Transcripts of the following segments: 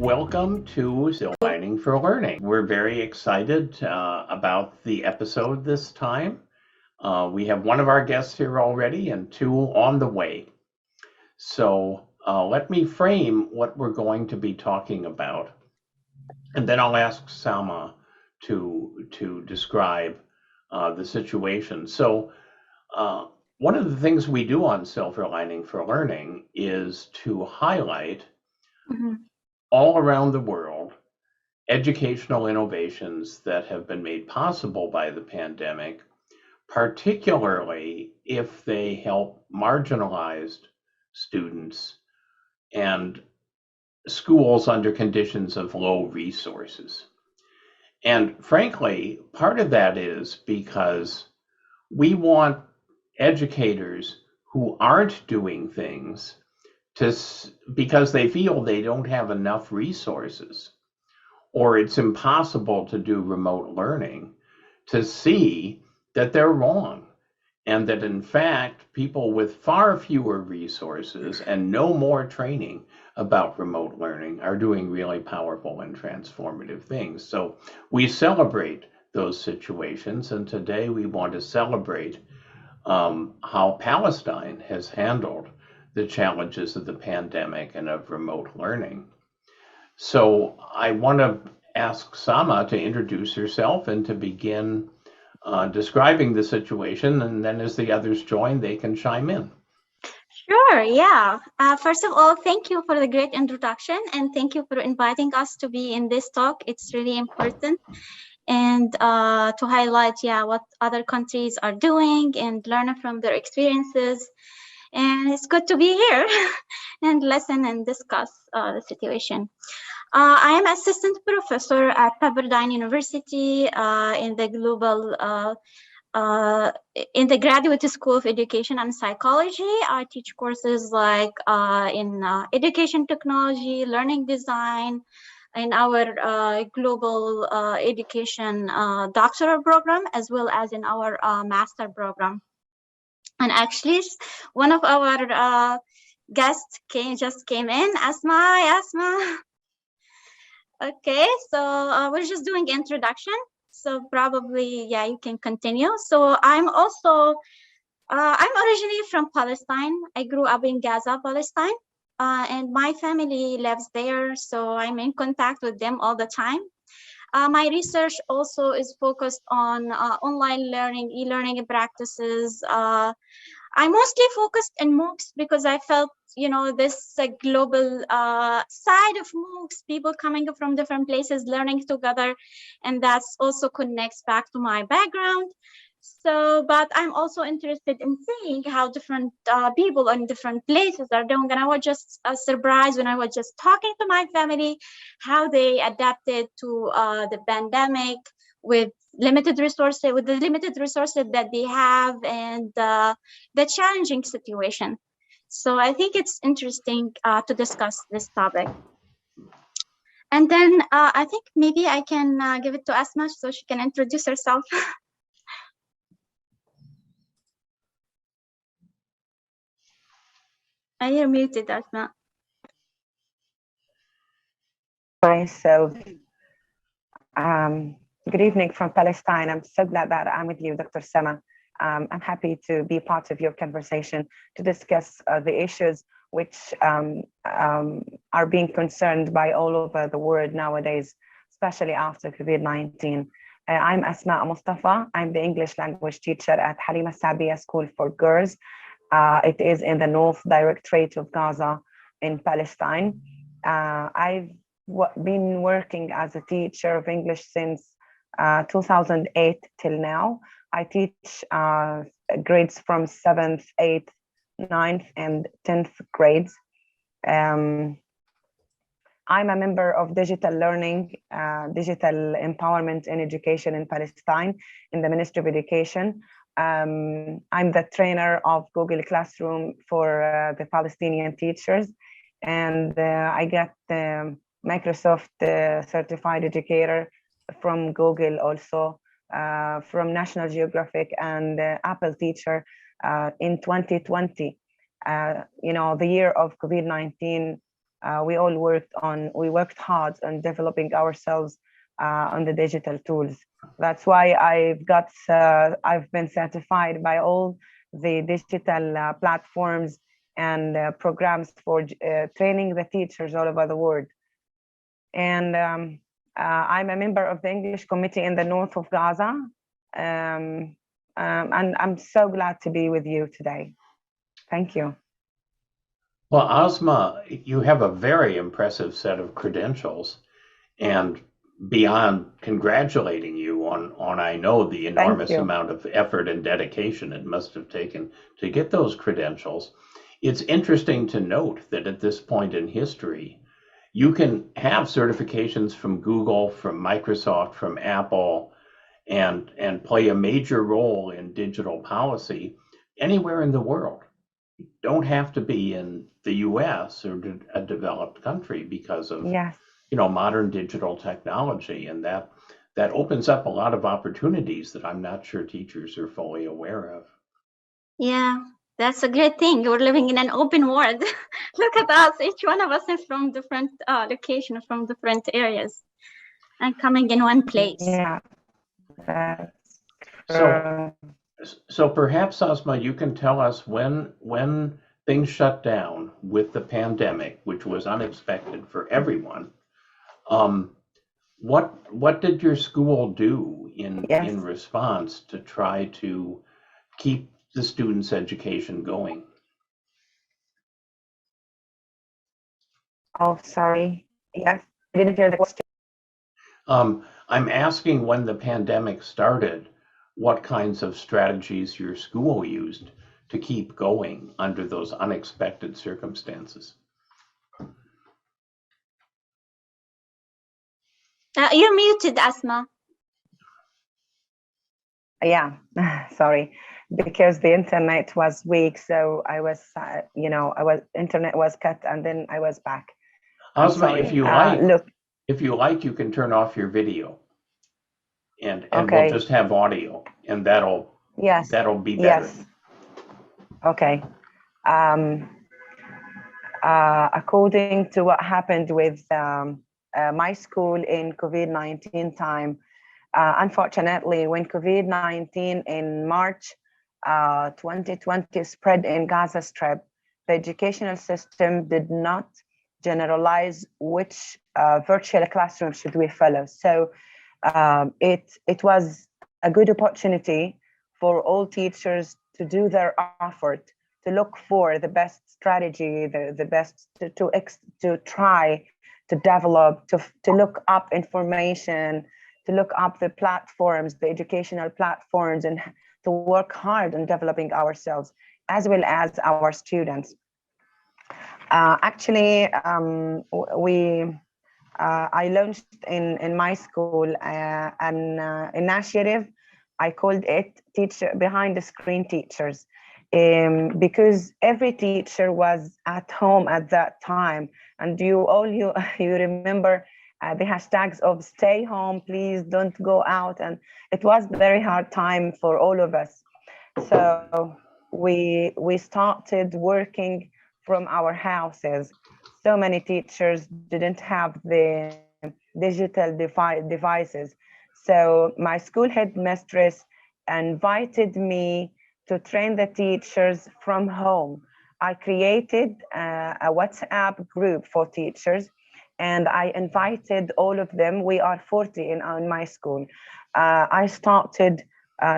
Welcome to Silver Lining for Learning. We're very excited about the episode this time. We have one of our guests here already and two on the way. So let me frame what we're going to be talking about, and then I'll ask Samaa to describe the situation. So one of the things we do on Silver Lining for Learning is to highlight all around the world educational innovations that have been made possible by the pandemic, particularly if they help marginalized students and schools under conditions of low resources. And frankly, part of that is because we want educators who aren't doing things because they feel they don't have enough resources or it's impossible to do remote learning, to see that they're wrong, and that in fact people with far fewer resources and no more training about remote learning are doing really powerful and transformative things. So we celebrate those situations, and today we want to celebrate how Palestine has handled the challenges of the pandemic and of remote learning. So I want to ask Samaa to introduce herself and to begin describing the situation, and then as the others join, they can chime in. Sure, yeah. First of all, thank you for the great introduction, and thank you for inviting us to be in this talk. It's really important, and to highlight, what other countries are doing and learn from their experiences. And it's good to be here and listen and discuss the situation. I am assistant professor at Pepperdine University in the in the Graduate School of Education and Psychology. I teach courses like in education technology, learning design, in our global education doctoral program, as well as in our master program. And actually, one of our guests just came in, Asmaa. Okay, so we're just doing introduction. So probably, you can continue. So I'm originally from Palestine. I grew up in Gaza, Palestine, and my family lives there. So I'm in contact with them all the time. My research also is focused on online learning, e-learning practices. I mostly focused on MOOCs because I felt, this global side of MOOCs, people coming from different places, learning together, and that's also connects back to my background. So, but I'm also interested in seeing how different people in different places are doing. And I was just surprised when I was just talking to my family, how they adapted to the pandemic with the limited resources that they have, and the challenging situation. So I think it's interesting to discuss this topic. And then I think maybe I can give it to Asma so she can introduce herself. You're muted, Asma. Myself. Good evening from Palestine. I'm so glad that I'm with you, Dr. Samaa. I'm happy to be part of your conversation to discuss the issues which are being concerned by all over the world nowadays, especially after COVID-19. I'm Asmaa Msutafa. I'm the English language teacher at Halima Sabiya School for Girls. It is in the North Directorate of Gaza in Palestine. I've been working as a teacher of English since 2008 till now. I teach grades from 7th, 8th, 9th, and 10th grades. I'm a member of digital learning, digital empowerment and education in Palestine in the Ministry of Education. I'm the trainer of Google Classroom for the Palestinian teachers, and I got Microsoft certified educator from Google, also from National Geographic and Apple teacher in 2020. The year of COVID-19 we worked hard on developing ourselves on the digital tools. That's why I've been certified by all the digital platforms and programs for training the teachers all over the world. And I'm a member of the English committee in the north of Gaza. And I'm so glad to be with you today. Thank you. Well, Asmaa, you have a very impressive set of credentials, and beyond congratulating you on I know the enormous amount of effort and dedication it must have taken to get those credentials, it's interesting to note that at this point in history, you can have certifications from Google, from Microsoft, from Apple, and play a major role in digital policy anywhere in the world. You don't have to be in the US or a developed country because of modern digital technology, and that opens up a lot of opportunities that I'm not sure teachers are fully aware of. Yeah, that's a great thing. We're living in an open world. Look at us. Each one of us is from different locations, from different areas, and coming in one place. Yeah. So perhaps, Asmaa, you can tell us when things shut down with the pandemic, which was unexpected for everyone. What did your school do in response to try to keep the students' education going? Oh, sorry. Yes, I didn't hear the question. I'm asking, when the pandemic started, what kinds of strategies your school used to keep going under those unexpected circumstances. You're muted, Asmaa. Yeah, sorry, because the internet was weak, so I was, internet was cut, and then I was back. Asmaa, if you like, you can turn off your video, and we'll just have audio, and that'll be better. Yes. Okay. According to what happened with my school in COVID-19 time, unfortunately, when COVID-19 in March 2020 spread in Gaza Strip, the educational system did not generalize which virtual classroom should we follow. So it was a good opportunity for all teachers to do their effort, to look for the best strategy, the best to try to develop, to look up information, to look up the platforms, the educational platforms, and to work hard on developing ourselves as well as our students. Actually, I launched in my school an initiative. I called it Behind the Screen Teachers, because every teacher was at home at that time, and you remember the hashtags of stay home, please don't go out, and it was a very hard time for all of us. So we started working from our houses. So many teachers didn't have the digital devices. So my school headmistress invited me to train the teachers from home. I created a WhatsApp group for teachers, and I invited all of them. We are 40 in my school. I started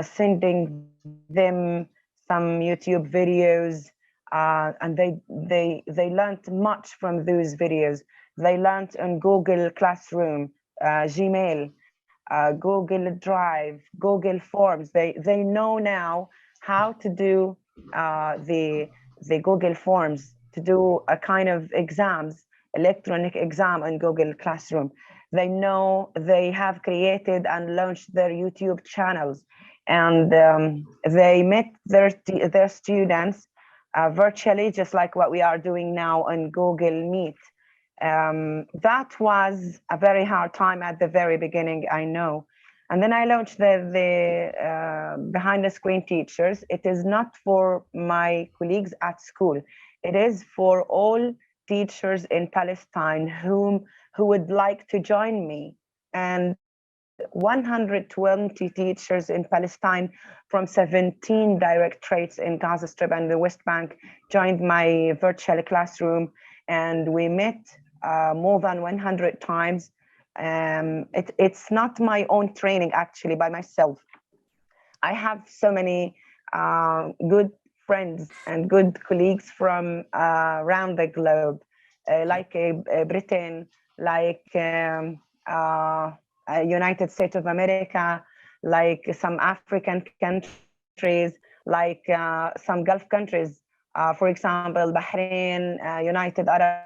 sending them some YouTube videos, and they learned much from those videos. They learned on Google Classroom, Gmail, Google Drive, Google Forms. They know now how to do the Google Forms, to do a kind of exams, electronic exam in Google Classroom. They know, they have created and launched their YouTube channels, and they met their students virtually, just like what we are doing now on Google Meet. That was a very hard time at the very beginning, I know. And then I launched the Behind the Screen Teachers. It is not for my colleagues at school. It is for all teachers in Palestine who would like to join me, and 120 teachers in Palestine from 17 directorates in Gaza Strip and the West Bank joined my virtual classroom, and we met more than 100 times. It's not my own training, actually, by myself. I have so many good friends and good colleagues from around the globe, like Britain, like United States of America, like some African countries, like some Gulf countries, for example, Bahrain, United Arab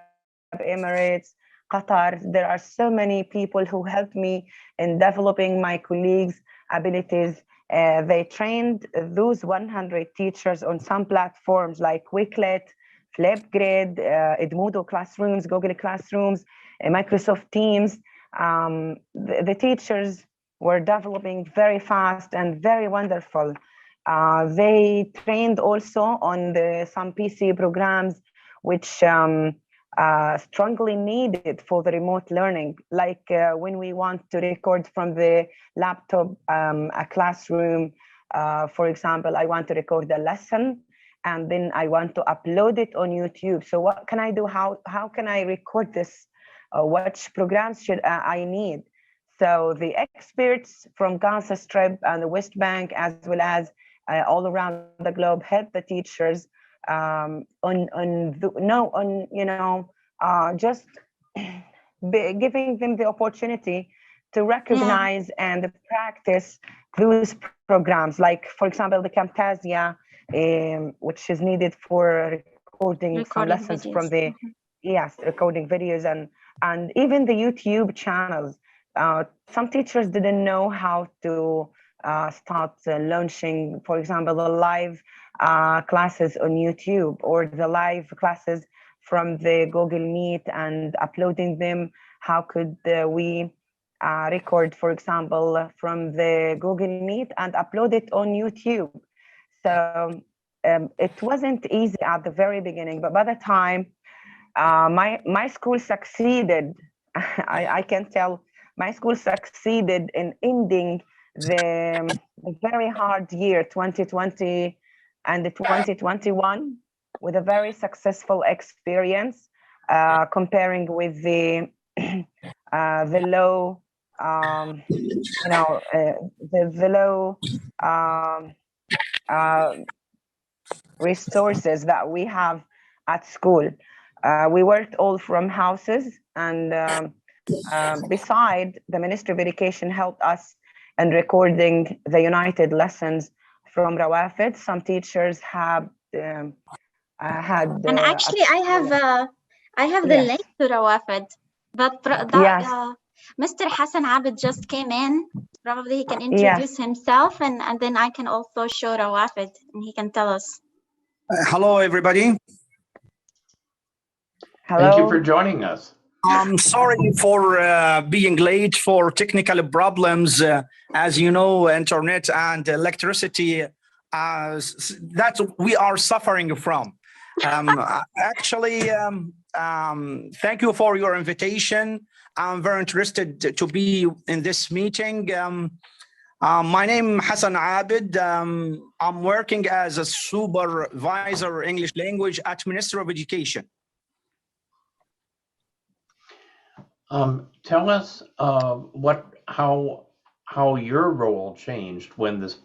Emirates, Qatar. There are so many people who helped me in developing my colleagues' abilities. They trained those 100 teachers on some platforms like Quizlet, Flipgrid, Edmodo Classrooms, Google Classrooms, Microsoft Teams. The teachers were developing very fast and very wonderful. They trained also on some PC programs which strongly needed for the remote learning, like when we want to record from the laptop a classroom. For example, I want to record a lesson and then I want to upload it on YouTube. So what can I do? How can I record this? Which programs should I need? So the experts from Gaza Strip and the West Bank, as well as all around the globe, help the teachers just giving them the opportunity to recognize and practice those programs. Like, for example, the Camtasia, which is needed for recording some lessons videos. from the recording videos, and even the YouTube channels. Some teachers didn't know how to start launching, for example, the live classes on YouTube or the live classes from the Google Meet and uploading them. How could we record, for example, from the Google Meet and upload it on YouTube? So it wasn't easy at the very beginning, but by the time my school succeeded, I can tell my school succeeded in ending the very hard year 2020 and 2021 with a very successful experience, comparing with the low, the low resources that we have at school. We worked all from houses, and beside, the Ministry of Education helped us in recording the United lessons from Rawafid. Some teachers have had. And actually, I have the link to Rawafid, but Mr. Hassan Abed just came in. Probably he can introduce himself, and then I can also show Rawafid, and he can tell us. Hello, everybody. Hello. Thank you for joining us. I'm sorry for being late for technical problems. As you know, internet and electricity, that we are suffering from. Actually, thank you for your invitation. I'm very interested to be in this meeting. My name is Hassan Abed. I'm working as a supervisor English language at Ministry of Education. Tell us how your role changed when this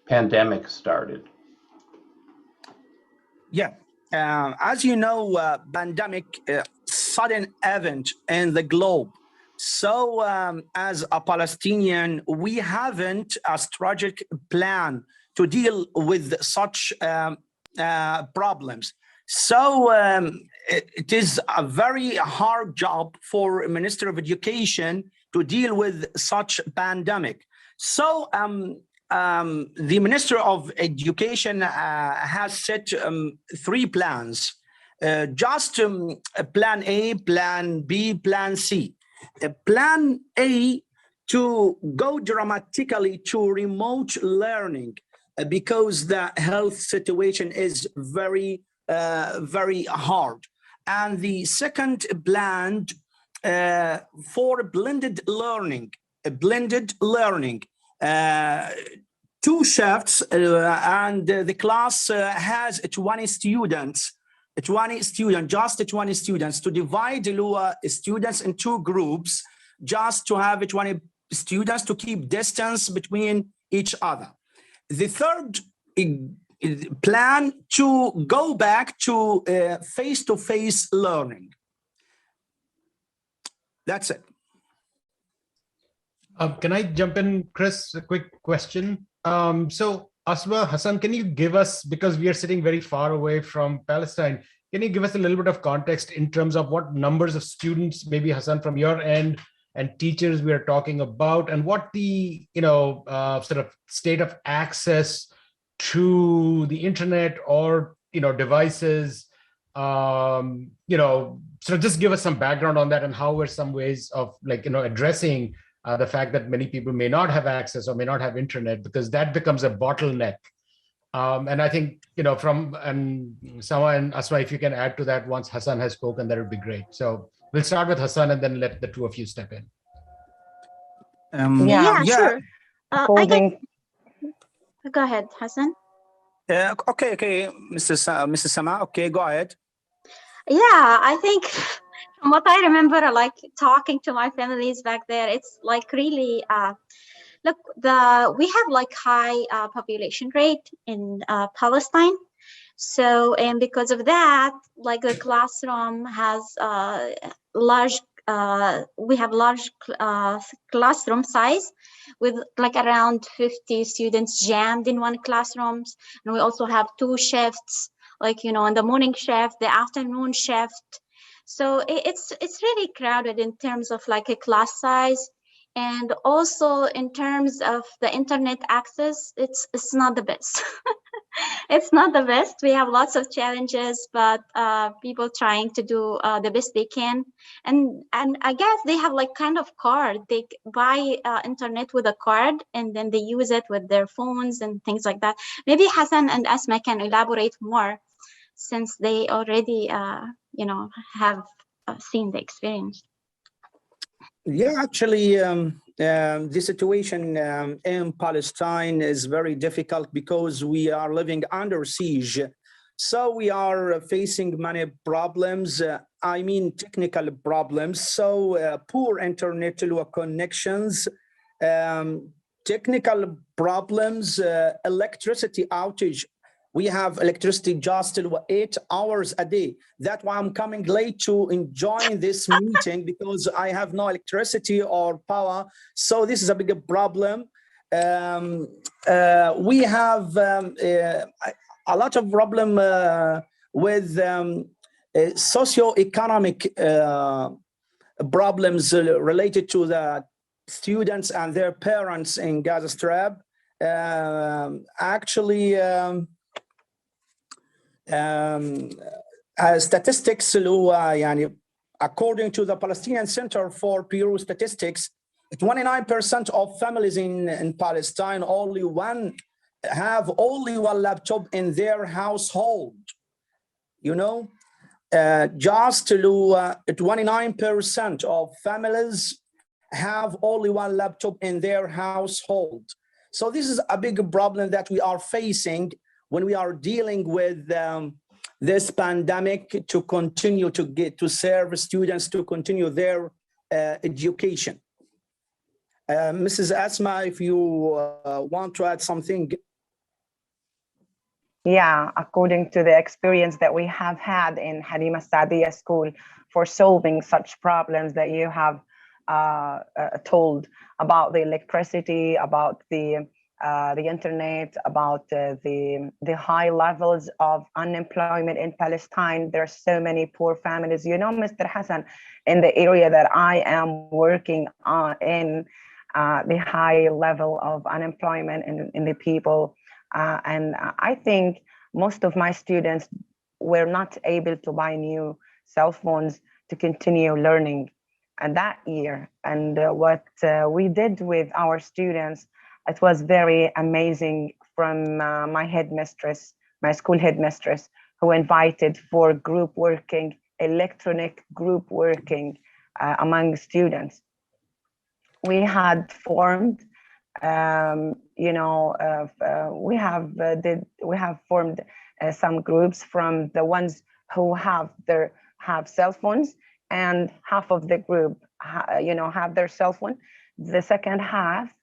pandemic started. Yeah, as you know, pandemic, sudden event in the globe. So as a Palestinian, we haven't a strategic plan to deal with such problems. So it is a very hard job for Minister of Education to deal with such pandemic. So the Minister of Education has set 3 plans, just plan A, plan B, plan C. Plan A, to go dramatically to remote learning because the health situation is very hard. And the second planned for blended learning, two shifts, and the class has 20 students, just 20 students, to divide the students in two groups, just to have 20 students to keep distance between each other. The third plan to go back to face-to-face learning. That's it. Can I jump in, Chris? A quick question. So Asmaa, Hassan, can you give us, because we are sitting very far away from Palestine, can you give us a little bit of context in terms of what numbers of students, maybe Hassan from your end, and teachers we are talking about, and what the sort of state of access to the internet or devices, sort of just give us some background on that, and how were some ways of addressing the fact that many people may not have access or may not have internet, because that becomes a bottleneck. And I think from Samaa and Asmaa, if you can add to that once Hassan has spoken, that would be great. So we'll start with Hassan and then let the two of you step in. Yeah, sure. Holding. Go ahead, Hassan. Okay, Mrs. Samaa, okay, go ahead. Yeah, I think from what I remember, like talking to my families back there, it's like really, look, we have like high population rate in Palestine. So, and because of that, like the classroom has large, we have large classroom size with like around 50 students jammed in one classroom. And we also have two shifts, like, in the morning shift, the afternoon shift. So it's really crowded in terms of like a class size. And also in terms of the internet access, it's not the best. It's not the best. We have lots of challenges, but people trying to do the best they can. And I guess they have like kind of card. They buy internet with a card, and then they use it with their phones and things like that. Maybe Hassan and Asmaa can elaborate more, since they already have seen the experience. Yeah, actually, the situation in Palestine is very difficult because we are living under siege. So we are facing many problems, I mean technical problems. So poor internet connections, technical problems, electricity outage. We have electricity just 8 hours a day. That's why I'm coming late to join this meeting, because I have no electricity or power. So this is a big problem. We have a lot of problem with socio-economic problems related to the students and their parents in Gaza Strip. Actually, statistics, according to the Palestinian Center for Bureau Statistics, 29% of families in Palestine have only one laptop in their household. Just 29% of families have only one laptop in their household. So this is a big problem that we are facing when we are dealing with this pandemic, to continue to serve students, to continue their education. Mrs. Asmaa, if you want to add something. Yeah, according to the experience that we have had in Halima Saadiya School for solving such problems that you have told about the electricity, about the internet, about the high levels of unemployment in Palestine. There are so many poor families. Mr. Hassan, in the area that I am working on, in the high level of unemployment in the people. And I think most of my students were not able to buy new cell phones to continue learning that year. And what we did with our students, it was very amazing, from my headmistress, my school headmistress, who invited for group working electronic group working among students. We had formed, we have formed some groups from the ones who have cell phones, and half of the group, have their cell phone. The second half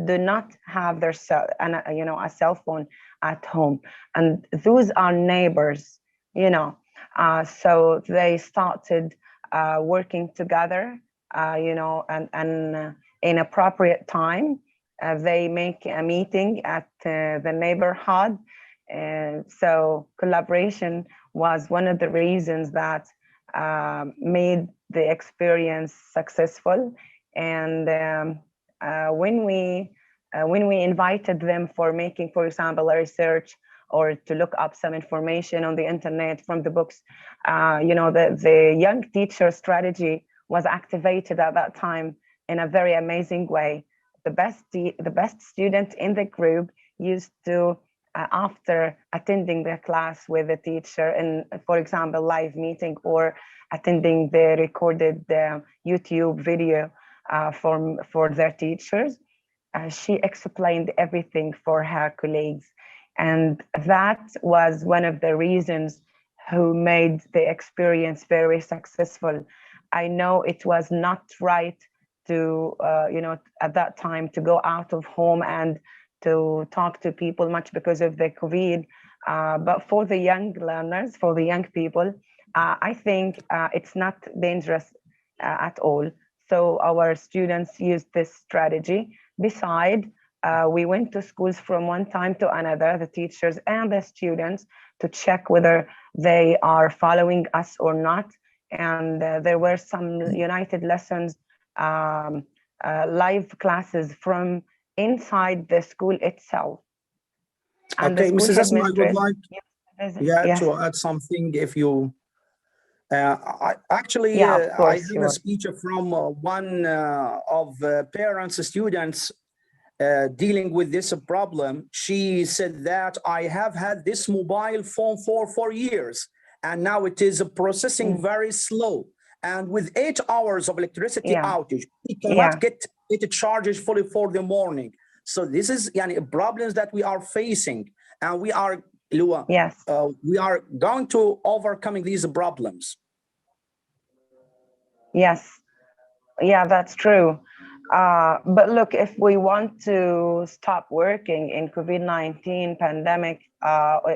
do not have their a cell phone at home, and those are neighbors, so they started working together, and in appropriate time, they make a meeting at the neighborhood. So collaboration was one of the reasons that made the experience successful. And when we invited them for making, for example, a research or to look up some information on the internet from the books, the young teacher strategy was activated at that time in a very amazing way. The best student in the group used to, after attending the class with the teacher in, for example, live meeting or attending the recorded YouTube video for their teachers, she explained everything for her colleagues. And that was one of the reasons who made the experience very successful. I know it was not right to, at that time, to go out of home and to talk to people much because of the COVID. But for the young learners, for the young people, I think it's not dangerous at all. So our students used this strategy. Besides, we went to schools from one time to another, the teachers and the students, to check whether they are following us or not. And there were some united lessons, live classes from inside the school itself. And okay, the school Mrs. Asmaa, I would like yes. to add something if you I course, have a speech from one of parents, students dealing with this problem. She said that I have had this mobile phone for 4 years, and now it is processing very slow. And with 8 hours of electricity outage, we cannot get it charged fully for the morning. So this is problems that we are facing, and we are we are going to overcoming these problems. Yes, that's true. But look, if we want to stop working in COVID-19 pandemic,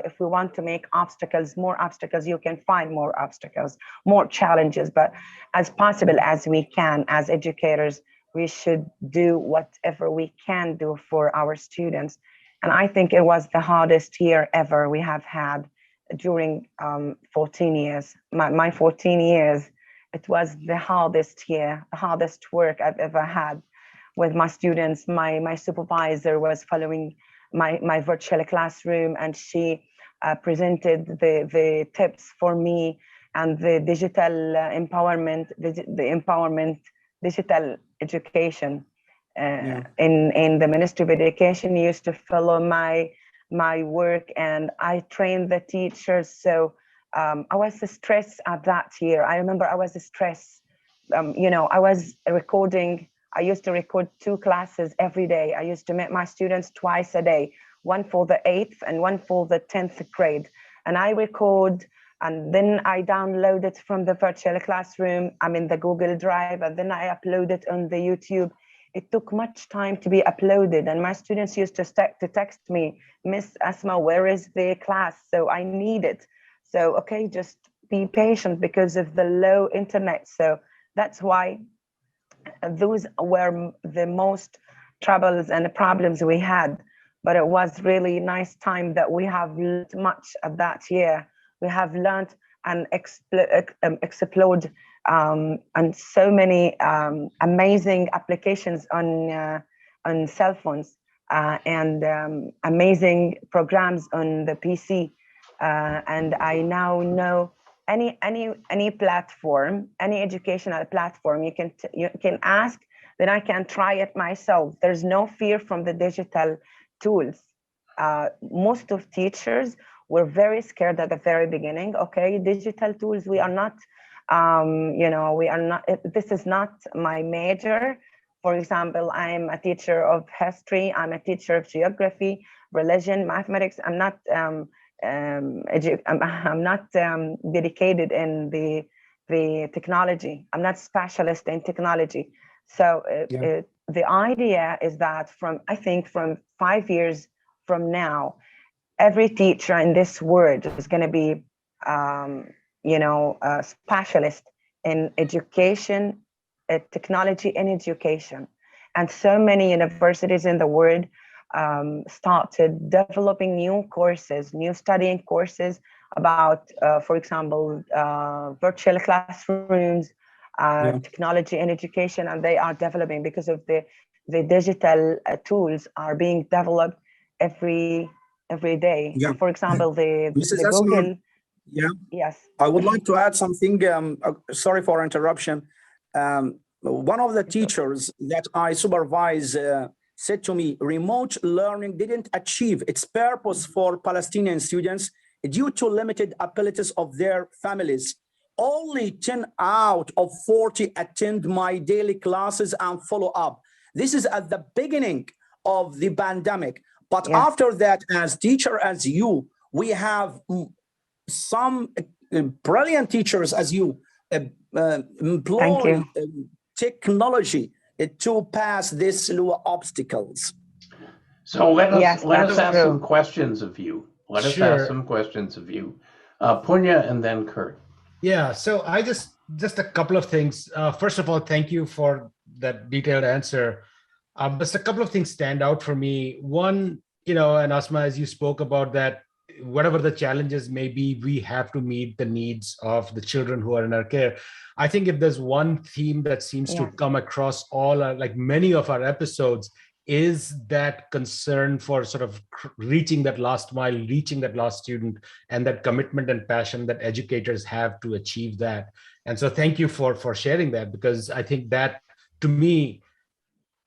if we want to make more obstacles, you can find more obstacles, more challenges. But as possible as we can, as educators, we should do whatever we can do for our students. And I think it was the hardest year ever we have had during 14 years. My 14 years, it was the hardest year, the hardest work I've ever had with my students. My supervisor was following my virtual classroom, and she presented the tips for me and the digital empowerment, digital education. In the Ministry of Education used to follow my work, and I trained the teachers. So I was stressed at that year. I remember I was stressed. I was recording. I used to record 2 classes every day. I used to meet my students twice a day, one for the 8th and one for the 10th grade. And I record, and then I download it from the virtual classroom. I'm in the Google Drive, and then I upload it on the YouTube. It took much time to be uploaded, and my students used to text me, Miss Asmaa, where is the class? So I need it. So, okay, just be patient because of the low internet. So that's why those were the most troubles and the problems we had. But it was really nice time that we have learned much of that year. We have learned and explored and so many amazing applications on cell phones and amazing programs on the PC. And I now know any platform, any educational platform, you can ask, then I can try it myself. There's no fear from the digital tools. Most of teachers were very scared at the very beginning. Okay, digital tools, we are not You know, we are not, this is not my major. For example, I'm a teacher of history, I'm a teacher of geography, religion, mathematics. I'm not dedicated in the technology. I'm not specialist in technology. So the idea is that I think from 5 years from now, every teacher in this world is going to be, you know, a specialist in education, technology and education. And so many universities in the world started developing new courses, new studying courses about, for example, virtual classrooms, technology and education, and they are developing because of the digital tools are being developed every day. Yeah. For example, the Google. Yeah. Yes. I would like to add something. Sorry for interruption. One of the teachers that I supervise said to me, remote learning didn't achieve its purpose for Palestinian students due to limited abilities of their families. Only 10 out of 40 attend my daily classes and follow up. This is at the beginning of the pandemic. But after that, as teacher, as you, we have some brilliant teachers as you employ technology to pass these obstacles. So let us ask some questions of you. Let us ask some questions of you. Punya and then Kurt. Yeah, so I just a couple of things. First of all, thank you for that detailed answer. Just a couple of things stand out for me. One, you know, and Asmaa, as you spoke about that, whatever the challenges may be, we have to meet the needs of the children who are in our care. I think if there's one theme that seems to come across all our, like many of our episodes, is that concern for sort of reaching that last mile, reaching that last student, and that commitment and passion that educators have to achieve that. And so thank you for sharing that, because I think that, to me,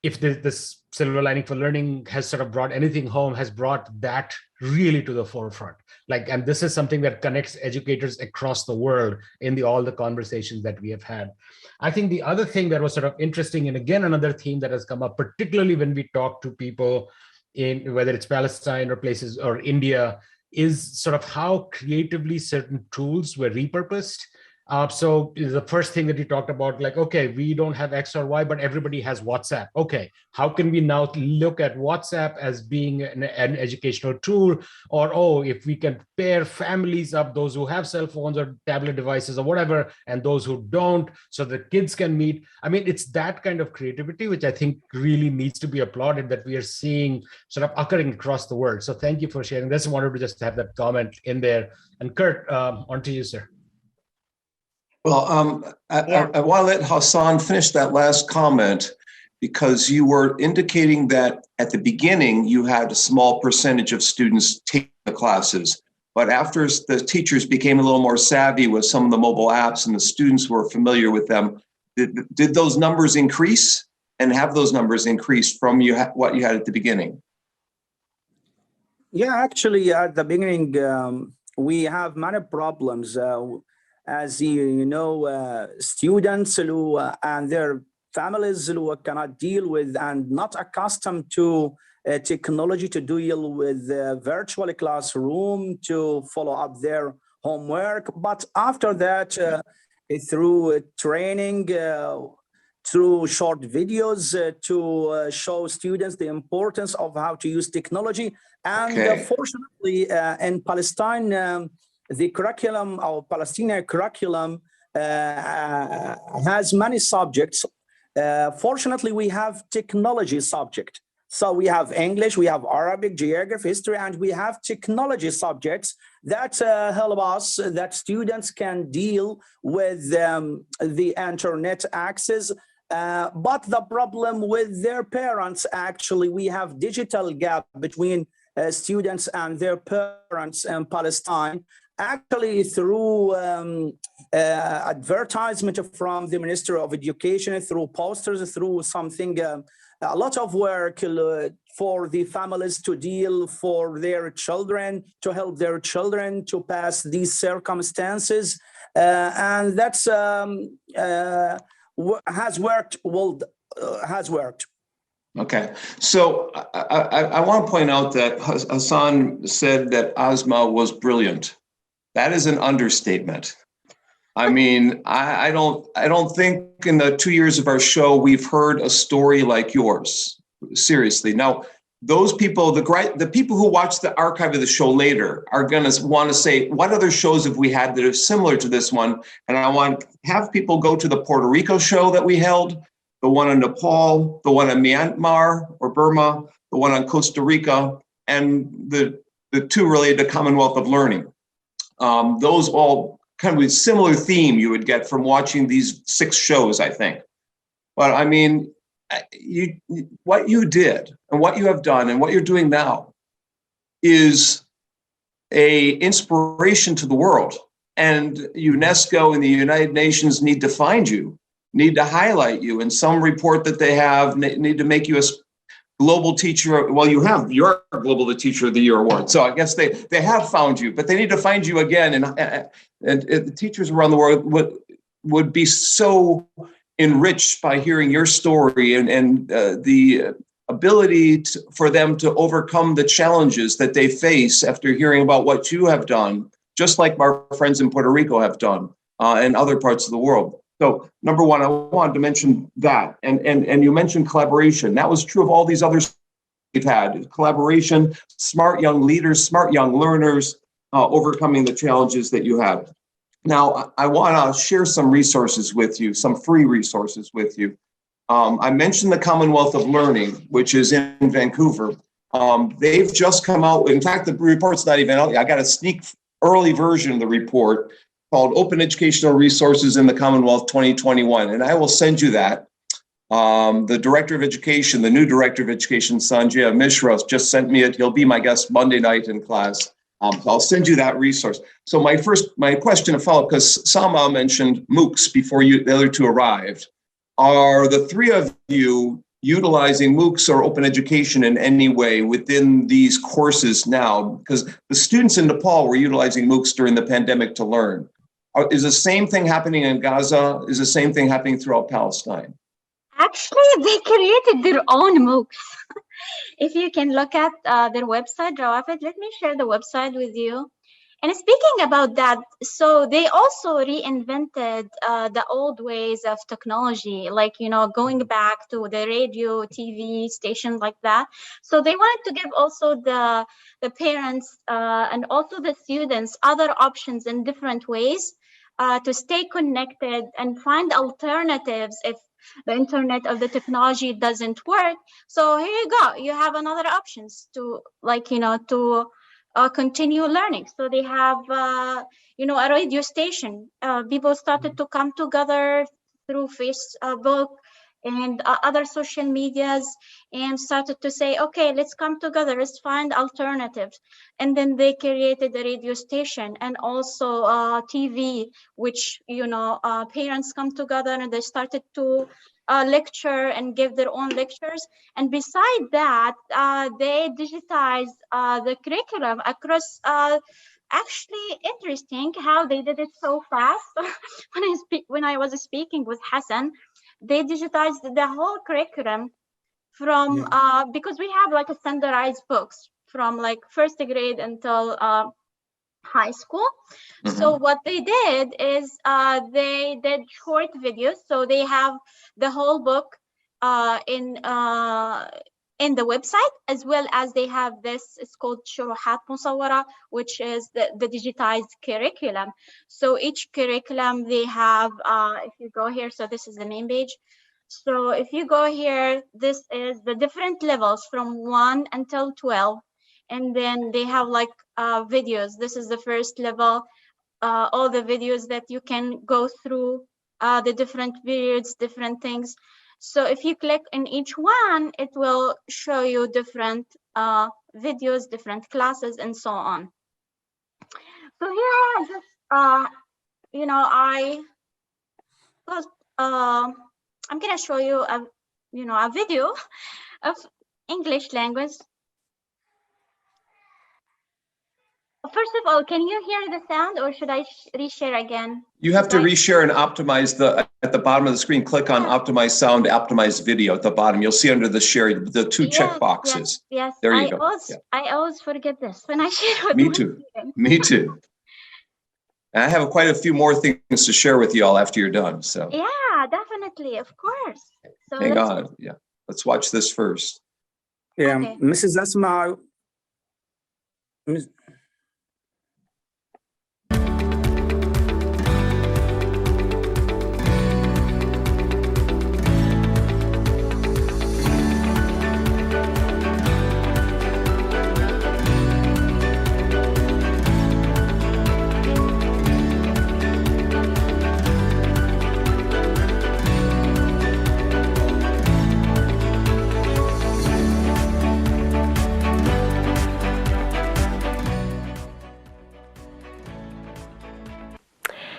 if this silver lining for learning has sort of brought anything home, has brought that really to the forefront. Like, and this is something that connects educators across the world in all the conversations that we have had. I think the other thing that was sort of interesting, and again, another theme that has come up, particularly when we talk to people in whether it's Palestine or places or India, is sort of how creatively certain tools were repurposed. So the first thing that you talked about, like, okay, we don't have X or Y, but everybody has WhatsApp. Okay, how can we now look at WhatsApp as being an educational tool? Or, oh, if we can pair families up, those who have cell phones or tablet devices or whatever, and those who don't, so the kids can meet. I mean, it's that kind of creativity, which I think really needs to be applauded, that we are seeing sort of occurring across the world. So thank you for sharing this. I wanted to just have that comment in there. And Kurt, on to you, sir. Well, I want to let Hassan finish that last comment, because you were indicating that at the beginning you had a small percentage of students taking the classes, but after the teachers became a little more savvy with some of the mobile apps and the students were familiar with them, did those numbers increase, and have those numbers increased from what you had at the beginning? Yeah, actually, at the beginning, we have many problems. As you know, students who, and their families who cannot deal with and not accustomed to technology to deal with virtual classroom to follow up their homework. But after that, through training, through short videos to show students the importance of how to use technology. And fortunately, in Palestine, the curriculum, our Palestinian curriculum, has many subjects. Fortunately, we have technology subject. So we have English, we have Arabic, geography, history, and we have technology subjects that help us, that students can deal with the internet access. But the problem with their parents, actually, we have digital gap between students and their parents in Palestine. Actually, through advertisement from the Minister of Education, through posters, through something, a lot of work for the families to deal for their children, to help their children to pass these circumstances. and that's has worked. Has worked. Okay, so I want to point out that Hassan said that Asmaa was brilliant. That is an understatement. I mean, I don't think in the 2 years of our show we've heard a story like yours. Seriously. Now, those people, the people who watch the archive of the show later are going to want to say, what other shows have we had that are similar to this one? And I want to have people go to the Puerto Rico show that we held, the one in Nepal, the one in Myanmar or Burma, the one on Costa Rica, and the two related to Commonwealth of Learning. Those all kind of a similar theme you would get from watching these 6 shows, I think. But I mean, what you did and what you have done and what you're doing now is a inspiration to the world. And UNESCO and the United Nations need to find you, need to highlight you in some report that they have, need to make you a global teacher. Well, you're Global Teacher of the Year award. So I guess they have found you, but they need to find you again. And the teachers around the world would be so enriched by hearing your story and the ability for them to overcome the challenges that they face after hearing about what you have done, just like our friends in Puerto Rico have done and other parts of the world. So number one, I wanted to mention that. And you mentioned collaboration. That was true of all these others we've had. Collaboration, smart young leaders, smart young learners, overcoming the challenges that you have. Now, I want to share some resources with you, some free resources with you. I mentioned the Commonwealth of Learning, which is in Vancouver. They've just come out. In fact, the report's not even out yet. I got a sneak early version of the report called Open Educational Resources in the Commonwealth 2021. And I will send you that. The Director of Education, the new Director of Education, Sanjay Mishra, just sent me it. He'll be my guest Monday night in class. So I'll send you that resource. So my question to follow up, because Samaa mentioned MOOCs before the other two arrived. Are the three of you utilizing MOOCs or open education in any way within these courses now? Because the students in Nepal were utilizing MOOCs during the pandemic to learn. Is the same thing happening in Gaza? Is the same thing happening throughout Palestine? Actually, they created their own MOOCs. If you can look at their website, Rawafed, let me share the website with you. And speaking about that, so they also reinvented the old ways of technology, like, going back to the radio, TV stations like that. So they wanted to give also the parents and also the students other options in different ways to stay connected and find alternatives if the internet or the technology doesn't work. So here you go. You have another options to continue learning. So they have, a radio station. People started to come together through Facebook and other social medias and started to say, okay, let's come together, let's find alternatives. And then they created a radio station and also TV, which, parents come together and they started to lecture and give their own lectures. And beside that, they digitized the curriculum across actually interesting how they did it so fast. when I was speaking with Hassan, they digitized the whole curriculum from because we have like a standardized books from like first grade until high school. Mm-hmm. So what they did is they did short videos. So they have the whole book in the website, as well as they have this, it's called Shuruhat Musawara, which is the digitized curriculum. So each curriculum they have, if you go here, so this is the main page. So if you go here, this is the different levels from 1 until 12. And then they have like videos. This is the first level, all the videos that you can go through, the different periods, different things. So if you click in each one, it will show you different videos, different classes, and so on. So here I just, I'm gonna show you a video of English language. First of all, can you hear the sound, or should I reshare again? You have to reshare and optimize at the bottom of the screen. Click on optimize sound, optimize video at the bottom. You'll see under the share the two check boxes. Yes. There you go. I always forget this when I share with me too. Me too. And I have quite a few more things to share with you all after you're done. So yeah, definitely, of course. So hang on. Yeah, let's watch this first. Yeah, okay. Mrs. Asmaa.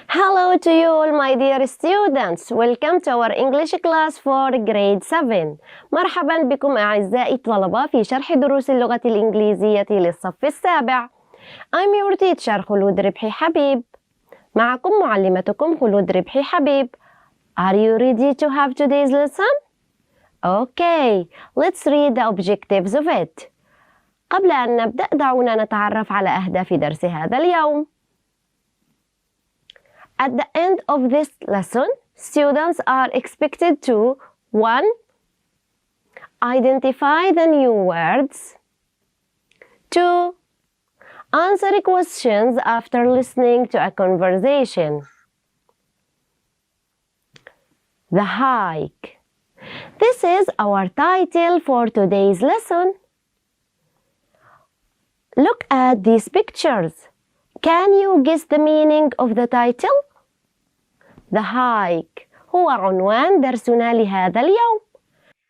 Hello to you all my dear students. Welcome to our English class for grade 7. مرحبا بكم أعزائي الطلبة في شرح دروس اللغة الإنجليزية للصف السابع. I'm your teacher خلود ربحي حبيب. معكم معلمتكم خلود ربحي حبيب. Are you ready to have today's lesson? Okay, let's read the objectives of it. قبل أن نبدأ دعونا نتعرف على أهداف درس هذا اليوم. At the end of this lesson, students are expected to 1. Identify the new words. 2. Answer questions after listening to a conversation. The hike. This is our title for today's lesson. Look at these pictures. Can you guess the meaning of the title? The hike هو عنوان درسنا لهذا اليوم.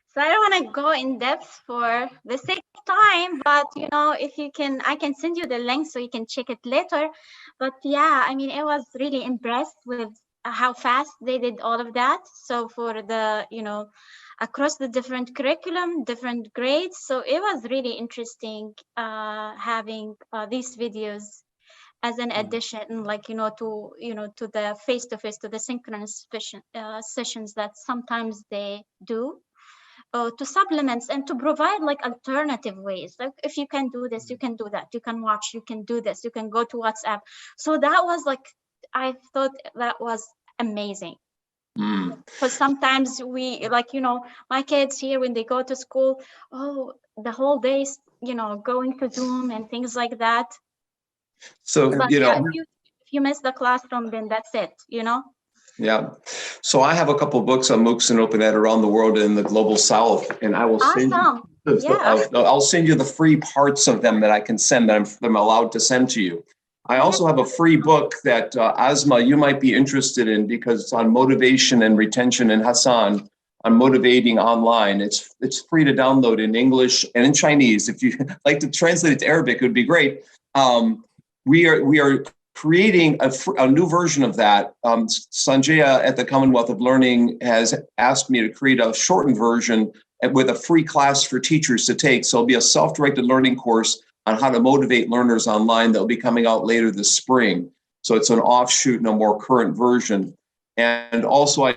So I don't want to go in depth for the sake of time, but you know, if you can, I can send you the link so you can check it later. But yeah, I mean, I was really impressed with how fast they did all of that. So for the, you know, across the different curriculum, different grades. So it was really interesting having these videos as an addition, like, you know, to the face-to-face, to the synchronous sessions that sometimes they do, to supplements and to provide like alternative ways. Like if you can do this, you can do that, you can watch, you can do this, you can go to WhatsApp. So that was like, I thought that was amazing. Because sometimes we, like, you know, my kids here, when they go to school, oh, the whole day, you know, going to Zoom and things like that. So, But you know, yeah, if you miss the classroom, then that's it, you know? Yeah. So I have a couple of books on MOOCs and Open Ed around the world in the global South, and I will send you, I'll send you the free parts of them that I can send, that I'm allowed to send to you. I also have a free book that Asmaa, you might be interested in, because it's on motivation and retention, and Hassan on motivating online. It's free to download in English and in Chinese. If you like to translate it to Arabic, it would be great. We are creating a new version of that. Sanjaya at the Commonwealth of Learning has asked me to create a shortened version with a free class for teachers to take. So it'll be a self-directed learning course on how to motivate learners online that will be coming out later this spring. So it's an offshoot and a more current version. And also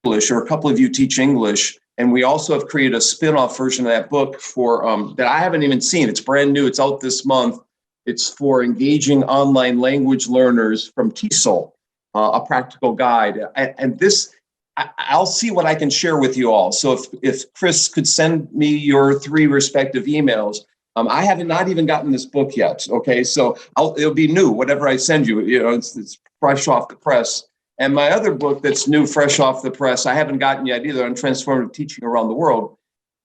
English, or a couple of you teach English, and we also have created a spin-off version of that book for that I haven't even seen. It's brand new. It's out this month. It's for engaging online language learners from TESOL, a practical guide. And this, I'll see what I can share with you all. So if Chris could send me your 3 respective emails. I haven't not even gotten this book yet. Okay, so it'll be new, whatever I send you. You know, it's fresh off the press. And my other book that's new, fresh off the press, I haven't gotten yet either, on transformative teaching around the world,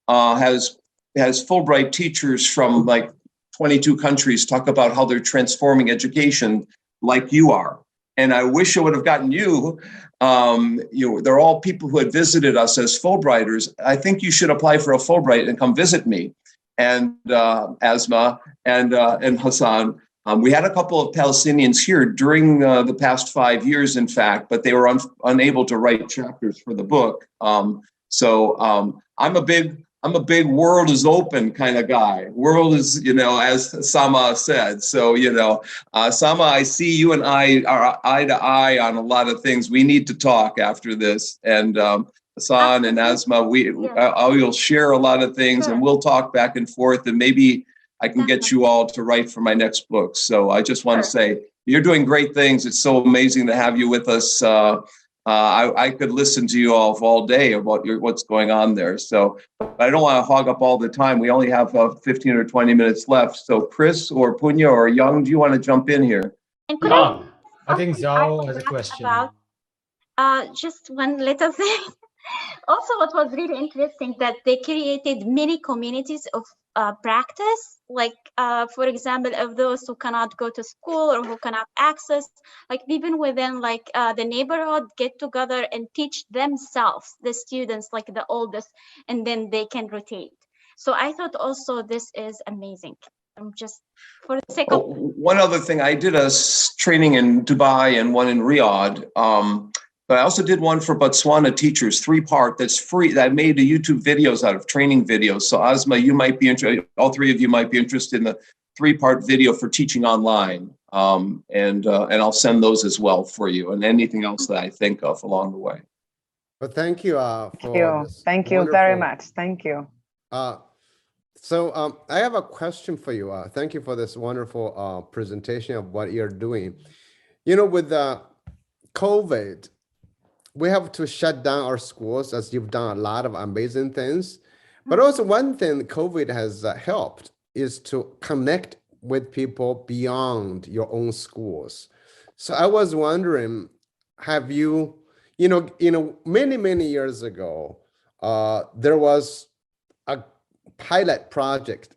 has Fulbright teachers from like 22 countries talk about how they're transforming education like you are. And I wish I would have gotten you. They're all people who had visited us as Fulbrighters. I think you should apply for a Fulbright and come visit me, and Asmaa and Hassan. We had a couple of Palestinians here during the past 5 years, in fact, but they were unable to write chapters for the book. So I'm a big I'm a big world is open kind of guy. World is, you know, as Samaa said. So, you know, Samaa, I see you and I are eye to eye on a lot of things. We need to talk after this. And Hassan and Asmaa, I will share a lot of things and we'll talk back and forth, and maybe I can get you all to write for my next book. So I just want to say you're doing great things. It's so amazing to have you with us. I could listen to you all day about what's going on there. So I don't want to hog up all the time. We only have 15 or 20 minutes left. So Chris or Punya or Young, do you want to jump in here? Young. I think Zhao has a question. About just one little thing. Also, what was really interesting that they created many communities of practice. Like, for example, of those who cannot go to school or who cannot access, like people within like the neighborhood get together and teach themselves, the students, like the oldest, and then they can rotate. So I thought also this is amazing. I'm just for the sake of one other thing, I did a training in Dubai and one in Riyadh. But I also did one for Botswana teachers, 3-part, that's free. That I made the YouTube videos out of training videos. So Asmaa, you might be interested, all three of you might be interested in the 3-part video for teaching online. And I'll send those as well for you, and anything else that I think of along the way. But thank you Thank you very much. Thank you. So I have a question for you. Thank you for this wonderful presentation of what you're doing. You know, with COVID, we have to shut down our schools, as you've done a lot of amazing things. But also one thing COVID has helped is to connect with people beyond your own schools. So I was wondering, have you, many years ago, there was a pilot project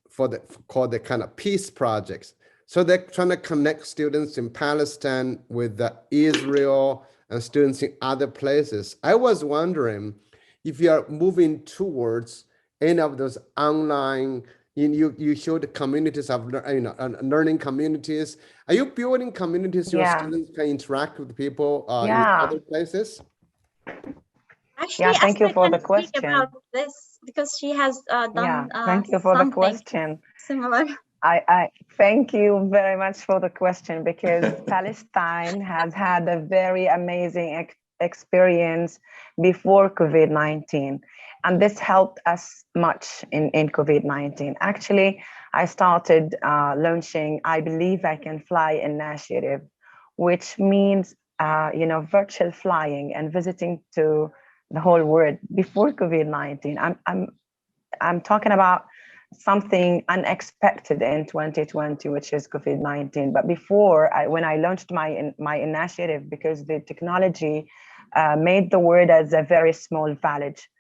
called the kind of peace projects. So they're trying to connect students in Palestine with Israel and students in other places. I was wondering if you are moving towards any of those online, you showed communities of learning communities. Are you building communities your students can interact with people in other places? Actually, thank you for the question. About this because she has done thank you for the question. Similar. I thank you very much for the question, because Palestine has had a very amazing experience before COVID-19, and this helped us much in COVID-19. Actually, I started launching I Believe I Can Fly initiative, which means virtual flying and visiting to the whole world before COVID-19. I'm talking about something unexpected in 2020, which is COVID-19. But before, when I launched my initiative, because the technology made the world as a very small village.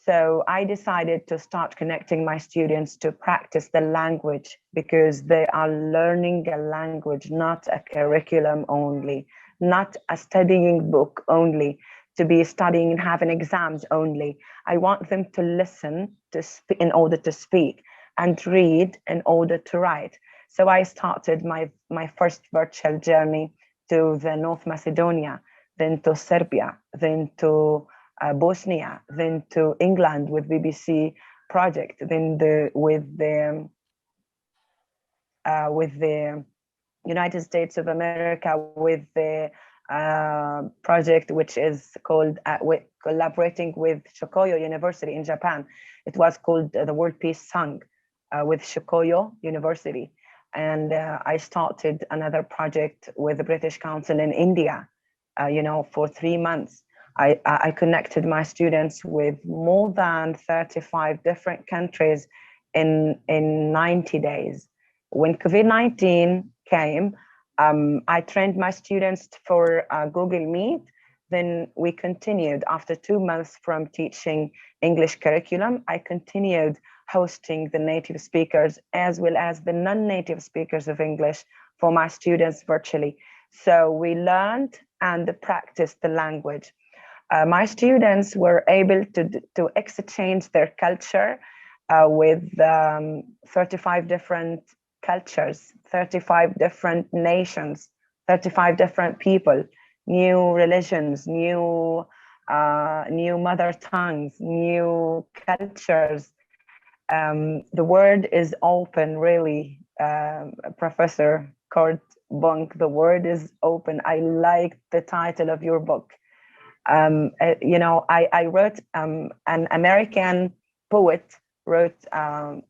So I decided to start connecting my students to practice the language, because they are learning a language, not a curriculum only, not a studying book only, to be studying and having exams only. I want them to listen in order to speak, and read in order to write. So I started my first virtual journey to the North Macedonia, then to Serbia, then to Bosnia, then to England with BBC project, then with the United States of America with the project, which is called collaborating with Shokoyo University in Japan. It was called the World Peace Song with Shokoyo University. And I started another project with the British Council in India, for 3 months. I connected my students with more than 35 different countries in 90 days. When COVID-19 came, I trained my students for Google Meet. Then we continued after 2 months from teaching English curriculum. I continued hosting the native speakers as well as the non-native speakers of English for my students virtually. So we learned and practiced the language. My students were able to exchange their culture with 35 different cultures, 35 different nations, 35 different people, new religions, new mother tongues, new cultures, The word is open, really, Professor Kurt Bunk. The word is open. I like the title of your book. I wrote an American poet wrote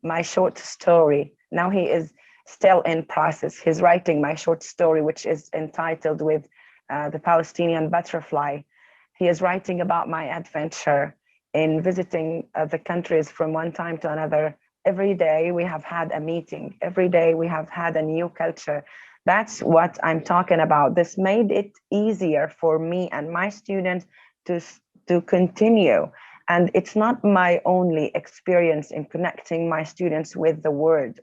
my short story. Now he is still in process. He's writing my short story, which is entitled with the Palestinian butterfly. He is writing about my adventure in visiting the countries from one time to another. Every day we have had a meeting. Every day we have had a new culture. That's what I'm talking about. This made it easier for me and my students to continue. And it's not my only experience in connecting my students with the word.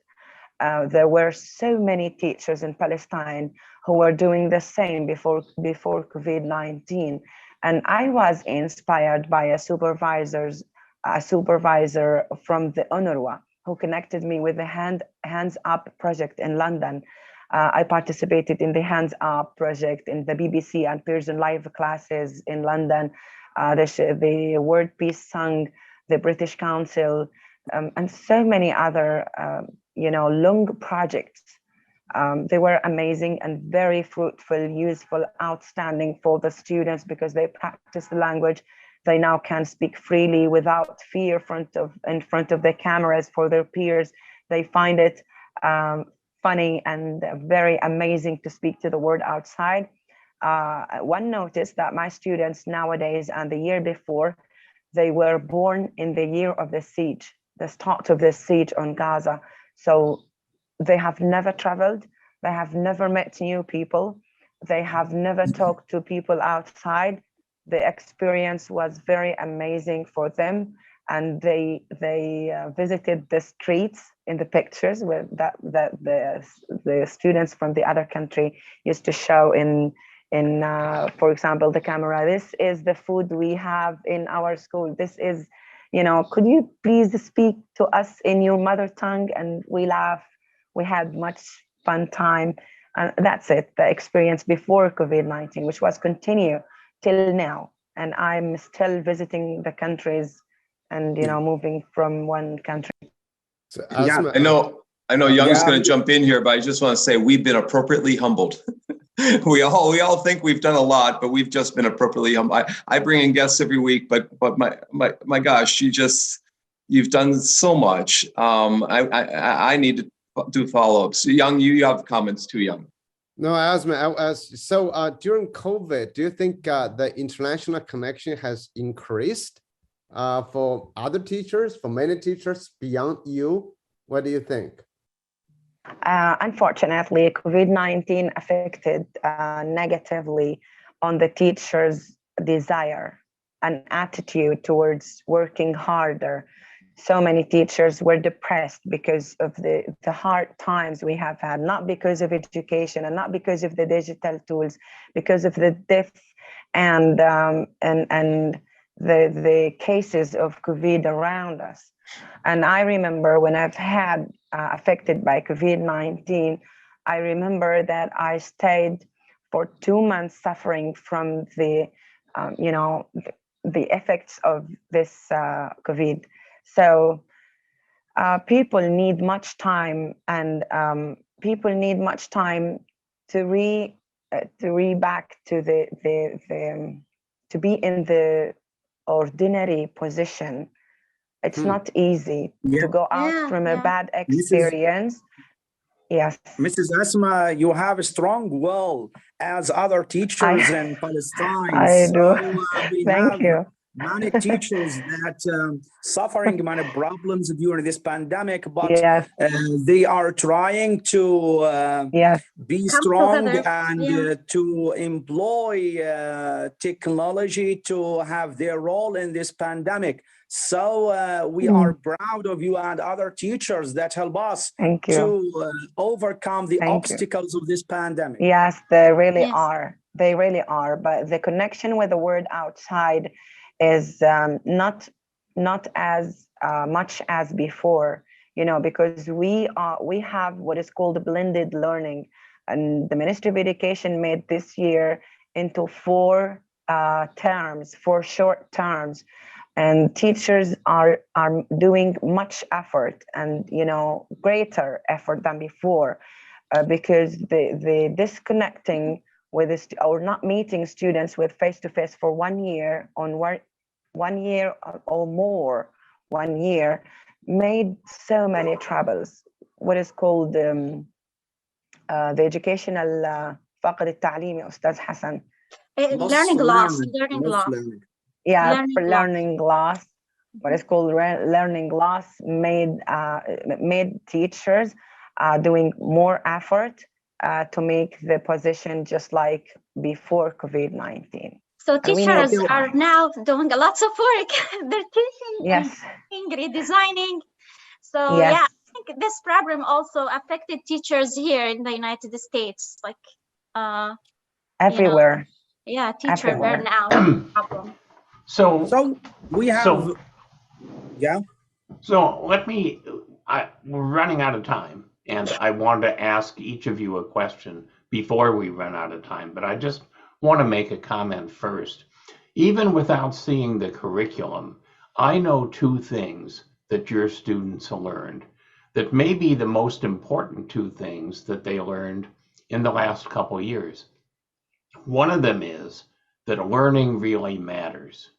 There were so many teachers in Palestine who were doing the same before COVID-19. And I was inspired by a supervisor from the UNRWA who connected me with the Hands Up project in London. I participated in the Hands Up project in the BBC and Pearson Live classes in London, the Word Peace Song, the British Council, and so many other, long projects. They were amazing and very fruitful, useful, outstanding for the students because they practice the language. They now can speak freely without fear in front of the cameras for their peers. They find it funny and very amazing to speak to the world outside. One noticed that my students nowadays and the year before, they were born in the year of the siege, the start of the siege on Gaza. So they have never traveled. They have never met new people. They have never talked to people outside. The experience was very amazing for them. And they visited the streets in the pictures where that the students from the other country used to show in for example, the camera. This is the food we have in our school. This is, could you please speak to us in your mother tongue? And we laugh. We had much fun time. And that's it, the experience before COVID-19, which was continue till now. And I'm still visiting the countries and, moving from one country. So, Yeah. Asmaa, I know Young's going to jump in here, but I just want to say we've been appropriately humbled. we all think we've done a lot, but we've just been appropriately humbled. I bring in guests every week, but my gosh, you've done so much. I need to do follow-ups. Young, you have comments too, Young. no, Asmaa, so during COVID, do you think the international connection has increased for other teachers, for many teachers beyond you? What do you think? Unfortunately, COVID-19 affected negatively on the teachers' desire and attitude towards working harder. So many teachers were depressed because of the hard times we have had, not because of education and not because of the digital tools, because of the death and the cases of COVID around us. And I remember when I've had affected by COVID-19, I remember that I stayed for 2 months suffering from the effects of this COVID. So people need much time, and people need much time to back to to be in the ordinary position. It's not easy to go out from a bad experience. Yes. Mrs. Asmaa, you have a strong will as other teachers in Palestine. I do. Thank you. Many teachers that suffering many problems during this pandemic, but they are trying to be strong and to employ technology to have their role in this pandemic. So we are proud of you and other teachers that help us to overcome the obstacles of this pandemic. Yes, they really are. They really are. But the connection with the world outside is not as much as before, because we have what is called blended learning, and the Ministry of Education made this year into 4 short terms. and teachers are doing much effort and greater effort than before, because the disconnecting with this, or not meeting students with face-to-face for 1 year on 1 year or more, 1 year, made so many troubles. What is called the educational فقد التعليمي أستاذ حسن. Learning loss. Learning loss. Yeah, learning loss. What is called learning loss made teachers doing more effort to make the position just like before COVID-19. So teachers are now doing a lot of work. They're teaching, yes, and redesigning. So yes. yeah, I think this problem also affected teachers here in the United States, like everywhere. Yeah, teacher everywhere. burnout problem. So we have, yeah. So we're running out of time, and I wanted to ask each of you a question before we run out of time, but I just want to make a comment first. Even without seeing the curriculum, I know two things that your students learned that may be the most important two things that they learned in the last couple of years. One of them is that learning really matters,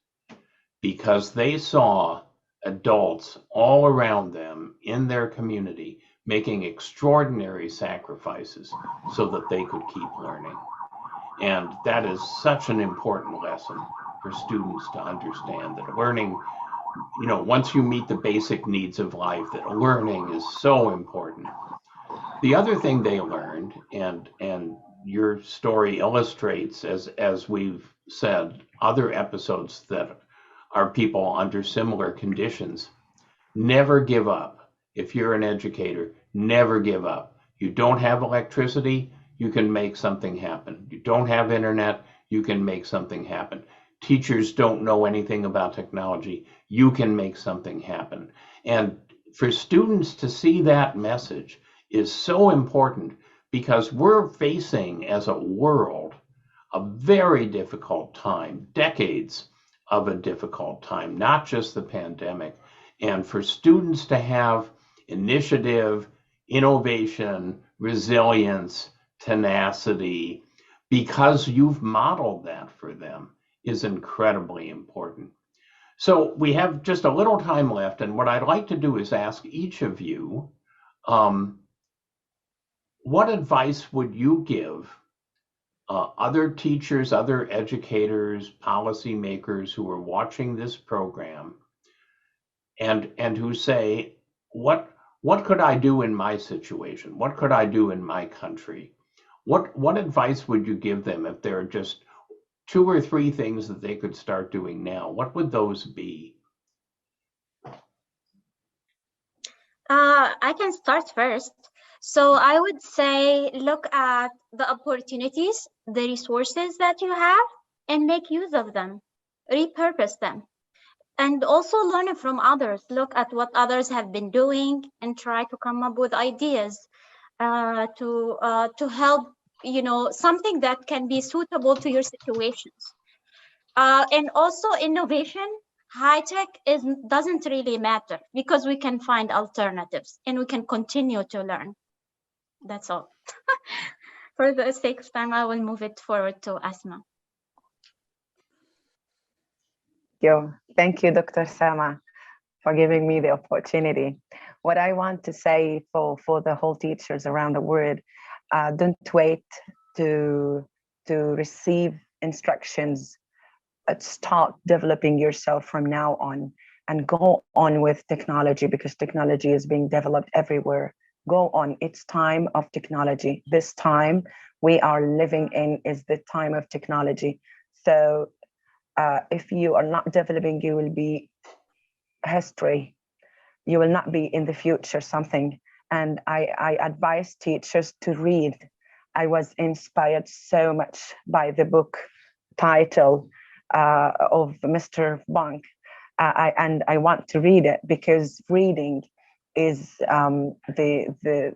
because they saw adults all around them in their community making extraordinary sacrifices so that they could keep learning. And that is such an important lesson for students to understand, that learning, once you meet the basic needs of life, that learning is so important. The other thing they learned, and your story illustrates, as we've said, other episodes that are people under similar conditions, never give up. If you're an educator, never give up. You don't have electricity, you can make something happen. You don't have internet, you can make something happen. Teachers don't know anything about technology, you can make something happen. And for students to see that message is so important, because we're facing as a world a very difficult time, decades of a difficult time, not just the pandemic. And for students to have initiative, innovation, resilience, tenacity, because you've modeled that for them, is incredibly important. So we have just a little time left, and what I'd like to do is ask each of you, what advice would you give other teachers, other educators, policymakers who are watching this program and who say, what could I do in my situation? What could I do in my country? What advice would you give them if there are just 2 or 3 things that they could start doing now? What would those be? I can start first. So I would say, look at the opportunities, the resources that you have, and make use of them, repurpose them. And also learn from others. Look at what others have been doing and try to come up with ideas to help, something that can be suitable to your situations. And also innovation. High tech doesn't really matter, because we can find alternatives and we can continue to learn. That's all. For the sake of time, I will move it forward to Asmaa. Thank you, Dr. Samaa, for giving me the opportunity. What I want to say for the whole teachers around the world, don't wait to receive instructions. Start developing yourself from now on, and go on with technology, because technology is being developed everywhere. Go on, it's time of technology. This time we are living in is the time of technology. So if you are not developing, you will be history. You will not be in the future something. And I advise teachers to read. I was inspired so much by the book title of Mr. Bank. And I want to read it, because reading is the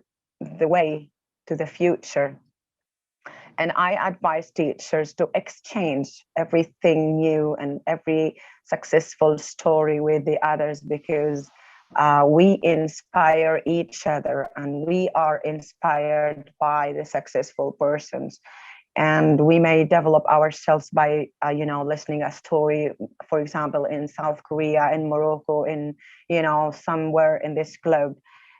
way to the future. And I advise teachers to exchange everything new and every successful story with the others, because we inspire each other and we are inspired by the successful persons. And we may develop ourselves by listening a story, for example, in South Korea, in Morocco, in somewhere in this globe.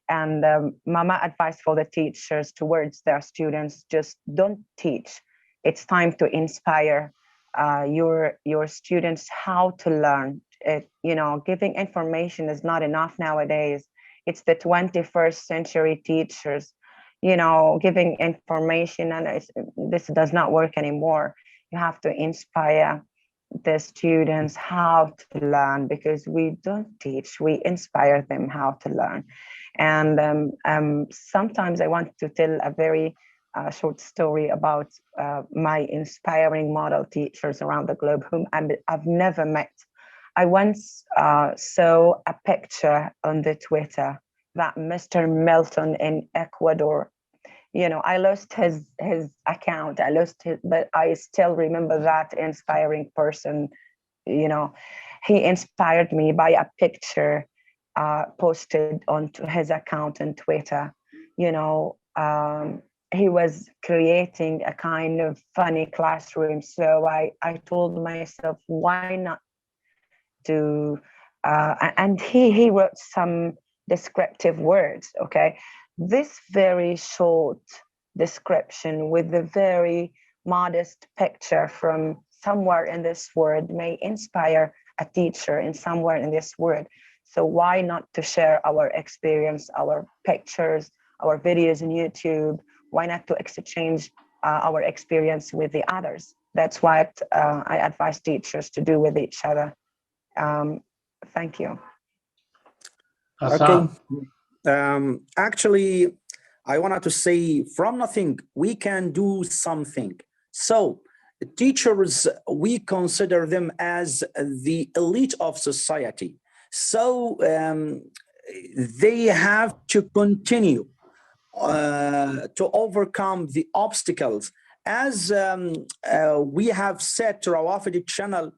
And Mama advice for the teachers towards their students: just don't teach. It's time to inspire your students how to learn. Giving information is not enough nowadays. It's the 21st century teachers, giving information, and this does not work anymore. You have to inspire the students how to learn, because we don't teach, we inspire them how to learn. And sometimes I want to tell a very short story about my inspiring model teachers around the globe whom I've never met. I once saw a picture on the Twitter that Mr. Milton in Ecuador, I lost his account, but I still remember that inspiring person. He inspired me by a picture posted onto his account on Twitter. He was creating a kind of funny classroom. So I told myself, why not do, and he wrote some descriptive words, okay? This very short description with a very modest picture from somewhere in this world may inspire a teacher in somewhere in this world. So why not to share our experience, our pictures, our videos on YouTube? Why not to exchange our experience with the others? That's what I advise teachers to do with each other. Thank you. Hassan. Okay. Actually, I wanted to say, from nothing, we can do something. So teachers, we consider them as the elite of society. So they have to continue to overcome the obstacles. As we have said to Rawafidi channel,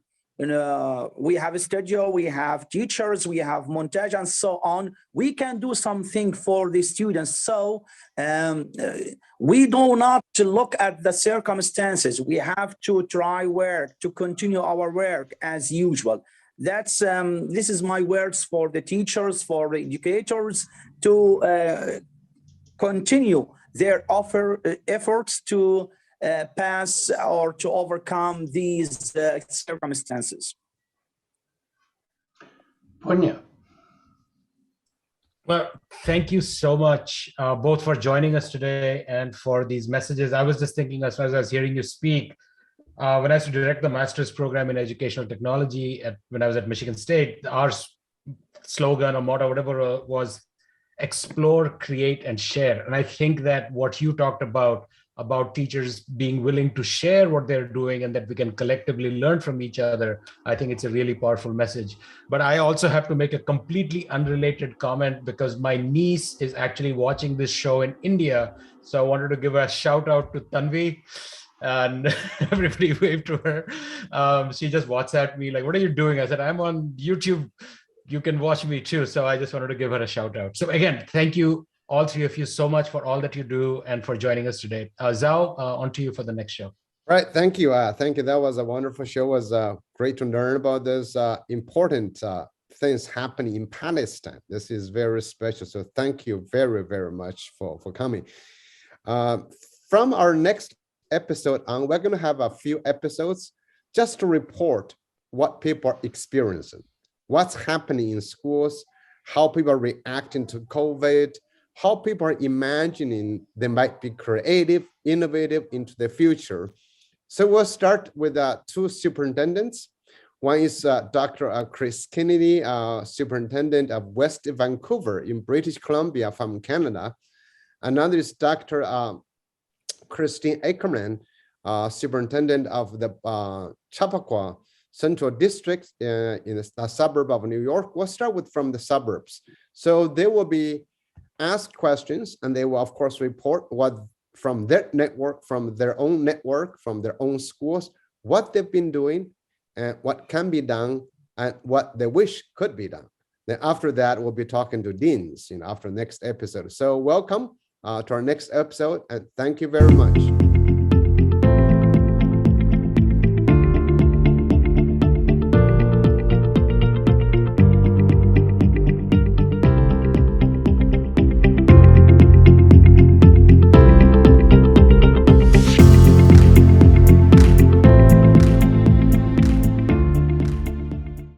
we have a studio, we have teachers, we have montage and so on. We can do something for the students. So we do not look at the circumstances. We have to try work, to continue our work as usual. That's this is my words for the teachers, for the educators, to continue their efforts to pass or to overcome these circumstances. Punya. Well, thank you so much, both for joining us today and for these messages. I was just thinking, as far as I was hearing you speak, when I used to direct the master's program in educational technology when I was at Michigan State, our slogan or motto, whatever, was explore, create, and share. And I think that what you talked about teachers being willing to share what they're doing and that we can collectively learn from each other, I think it's a really powerful message. But I also have to make a completely unrelated comment, because my niece is actually watching this show in India. So I wanted to give a shout out to Tanvi, and everybody waved to her. She just WhatsApped me like, what are you doing? I said, I'm on YouTube. You can watch me too. So I just wanted to give her a shout out. So again, thank you, all three of you, so much for all that you do and for joining us today. Zhao, on to you for the next show. Right. Thank you. Thank you. That was a wonderful show. It was great to learn about this important things happening in Palestine. This is very special. So thank you very, very much for coming. From our next episode on, we're going to have a few episodes just to report what people are experiencing, what's happening in schools, how people are reacting to COVID, how people are imagining they might be creative, innovative into the future. So we'll start with two superintendents. One is Dr. Chris Kennedy, superintendent of West Vancouver in British Columbia from Canada. Another is Dr. Christine Ackerman, superintendent of the Chappaqua Central District in the suburb of New York. We'll start with from the suburbs. So they will be asked questions, and they will, of course, report what from their network, from their own schools, what they've been doing and what can be done and what they wish could be done. Then after that, we'll be talking to deans, after next episode. So welcome to our next episode, and thank you very much.